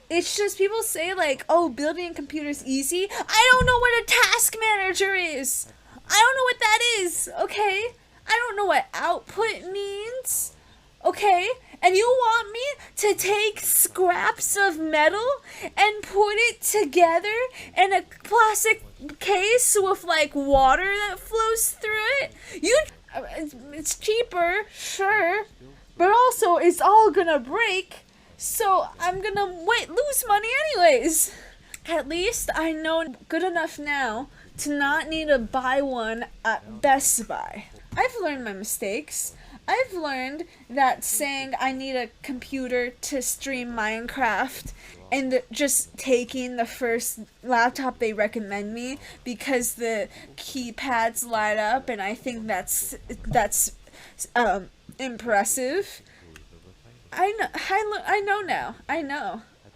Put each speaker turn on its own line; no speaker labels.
It's just people say like, oh, building a computer is easy. I don't know what a task manager is. I don't know what that is, okay? I don't know what output means, okay? And you want me to take scraps of metal and put it together in a plastic case with like water that flows through it? It's cheaper, sure, but also it's all gonna break. So I'm gonna lose money anyways. At least I know good enough now to not need to buy one at Best Buy. I've learned my mistakes. I've learned that saying I need a computer to stream Minecraft and just taking the first laptop they recommend me because the keypads light up and I think that's impressive. I know now. I know.